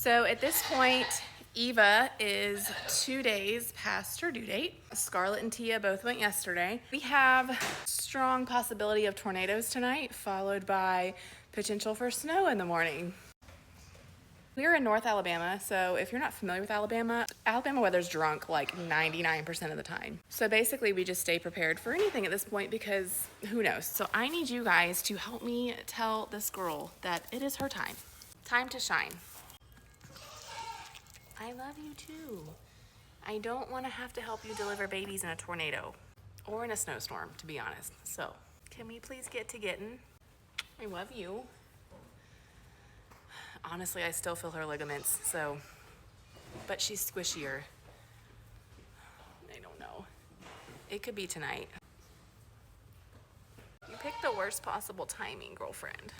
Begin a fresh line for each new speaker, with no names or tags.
So at this point, Eva is 2 days past her due date. Scarlett and Tia both went yesterday. We have strong possibility of tornadoes tonight, followed by potential for snow in the morning. We're in North Alabama, so if you're not familiar with Alabama weather's drunk like 99% of the time. So basically we just stay prepared for anything at this point because who knows. So I need you guys to help me tell this girl that it is her time. Time to shine. I love you too. I don't want to have to help you deliver babies in a tornado or in a snowstorm, to be honest. So can we please get to getting? I love you. Honestly, I still feel her ligaments, so, but she's squishier. I don't know. It could be tonight. You picked the worst possible timing, girlfriend.